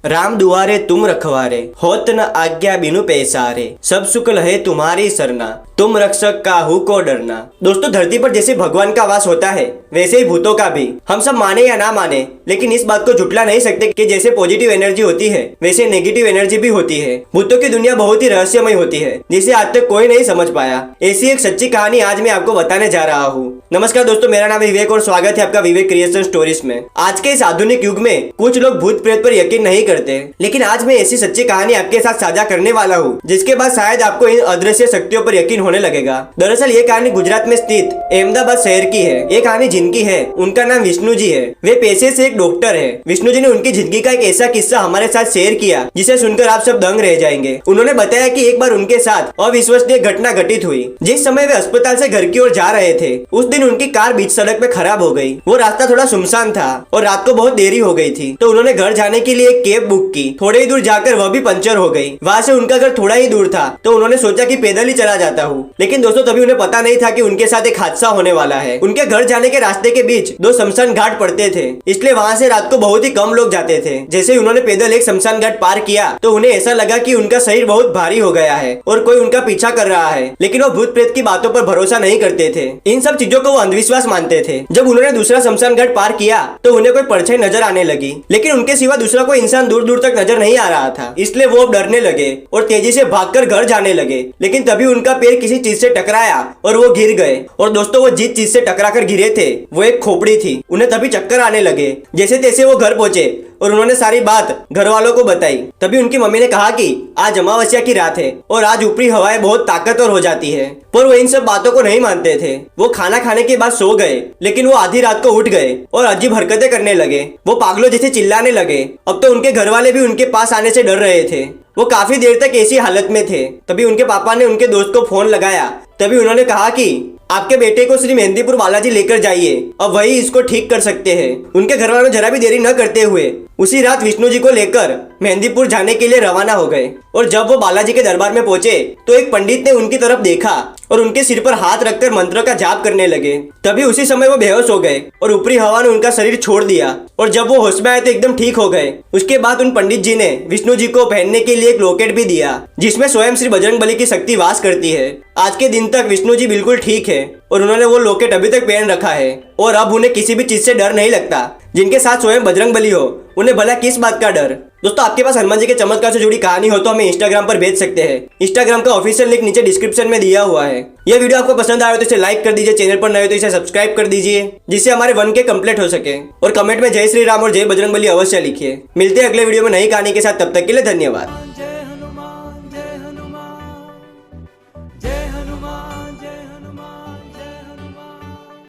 राम दुआरे तुम रखवारे, होत न आज्ञा बिनु पैसारे, सब सुख लहे तुम्हारी सरना, तुम रक्षक काहू को डरना। दोस्तों, धरती पर जैसे भगवान का वास होता है वैसे ही भूतों का भी। हम सब माने या ना माने, लेकिन इस बात को झुटला नहीं सकते कि जैसे पॉजिटिव एनर्जी होती है वैसे नेगेटिव एनर्जी भी होती है। भूतों की दुनिया बहुत ही रहस्यमय होती है, जिसे आज तक कोई नहीं समझ पाया। ऐसी एक सच्ची कहानी आज मैं आपको बताने जा रहा हूँ। नमस्कार दोस्तों, मेरा नाम है विवेक और स्वागत है आपका विवेक क्रिएशन स्टोरीज में। आज के इस आधुनिक युग में कुछ लोग भूत प्रेत पर यकीन नहीं करते, लेकिन आज मैं ऐसी सच्ची कहानी आपके साथ साझा करने वाला हूँ जिसके बाद शायद आपको इन अदृश्य शक्तियों पर यकीन होने लगेगा। दरअसल ये कहानी गुजरात में स्थित अहमदाबाद शहर की है। ये कहानी जिनकी है उनका नाम विष्णु जी है। वे पेशे से एक डॉक्टर है। विष्णु जी ने उनकी जिंदगी का एक ऐसा किस्सा हमारे साथ शेयर किया जिसे सुनकर आप सब दंग रह जाएंगे। उन्होंने बताया कि एक बार उनके साथ अविश्वसनीय घटना घटित हुई। जिस समय वे अस्पताल से घर की ओर जा रहे थे, उस दिन उनकी कार बीच सड़क में खराब हो गई। वो रास्ता थोड़ा सुनसान था और रात को बहुत देरी हो गई थी, तो उन्होंने घर जाने के लिए एक कैब बुक की। थोड़े ही दूर जाकर वह भी पंचर हो गई। वहाँ से उनका घर थोड़ा ही दूर था, तो उन्होंने सोचा कि पैदल ही चला जाता हूँ। लेकिन दोस्तों, तभी उन्हें पता नहीं था कि उनके साथ एक हादसा होने वाला है। उनके घर जाने के रास्ते के बीच दो शमशान घाट पड़ते थे, इसलिए वहाँ से रात को बहुत ही कम लोग जाते थे। जैसे ही उन्होंने पैदल एक शमशान घाट पार किया तो उन्हें ऐसा लगा कि उनका शरीर बहुत भारी हो गया है और कोई उनका पीछा कर रहा है। लेकिन वो भूत प्रेत की बातों पर भरोसा नहीं करते थे। इन सब चीजों को वो अंधविश्वास मानते थे। जब उन्होंने दूसरा शमशान घाट पार किया तो उन्हें कोई परछाई नजर आने लगी, लेकिन उनके सिवा दूसरा कोई इंसान दूर दूर तक नजर नहीं आ रहा था। इसलिए वो अब डरने लगे और तेजी से भागकर घर जाने लगे। लेकिन तभी उनका पैर किसी चीज से टकराया और वो गिर गए। और दोस्तों, वो जिस चीज से टकराकर गिरे थे वो एक खोपड़ी थी। उन्हें तभी चक्कर आने लगे। जैसे तैसे वो घर पहुंचे और उन्होंने सारी बात घर वालों को बताई। तभी उनकी मम्मी ने कहा कि आज अमावस्या की रात है और आज ऊपरी हवाएं बहुत ताकतवर हो जाती है। पर वो इन सब बातों को नहीं मानते थे। वो खाना खाने के बाद सो गए, लेकिन वो आधी रात को उठ गए और अजीब हरकतें करने लगे। वो पागलों जैसे चिल्लाने लगे। अब तो उनके घर वाले भी उनके पास आने से डर रहे थे। वो काफी देर तक ऐसी हालत में थे। तभी उनके पापा ने उनके दोस्त को फोन लगाया। तभी उन्होंने कहा कि आपके बेटे को श्री मेहंदीपुर बालाजी लेकर जाइए, अब वही इसको ठीक कर सकते हैं। उनके घर वालों जरा भी देरी न करते हुए उसी रात विष्णु जी को लेकर मेहंदीपुर जाने के लिए रवाना हो गए। और जब वो बालाजी के दरबार में पहुंचे तो एक पंडित ने उनकी तरफ देखा और उनके सिर पर हाथ रखकर मंत्र का जाप करने लगे। तभी उसी समय वो बेहोश हो गए और ऊपरी हवा ने उनका शरीर छोड़ दिया। और जब वो होश में आए तो एकदम ठीक हो गए। उसके बाद उन पंडित जी ने विष्णु जी को पहनने के लिए एक लॉकेट भी दिया, जिसमें स्वयं श्री बजरंगबली की शक्ति वास करती है। आज के दिन तक विष्णु जी बिल्कुल ठीक है और उन्होंने वो लॉकेट अभी तक पहन रखा है और अब उन्हें किसी भी चीज से डर नहीं लगता। जिनके साथ स्वयं बजरंगबली हो उन्हें भला किस बात का डर। दोस्तों, आपके पास हनुमान जी के चमत्कार से जुड़ी कहानी हो तो हमें इंस्टाग्राम पर भेज सकते हैं। इंस्टाग्राम का ऑफिशियल लिंक नीचे डिस्क्रिप्शन में दिया हुआ है। यह वीडियो आपको पसंद आया तो इसे लाइक कर दीजिए, चैनल पर नए हो तो इसे सब्सक्राइब कर दीजिए, जिससे हमारे 1K कंप्लीट हो सके। और कमेंट में जय श्री राम और जय बजरंगबली अवश्य लिखिए। मिलते हैं अगले वीडियो में नई कहानी के साथ, तब तक के लिए धन्यवाद। जय हनुमान जय हनुमान जय हनुमान।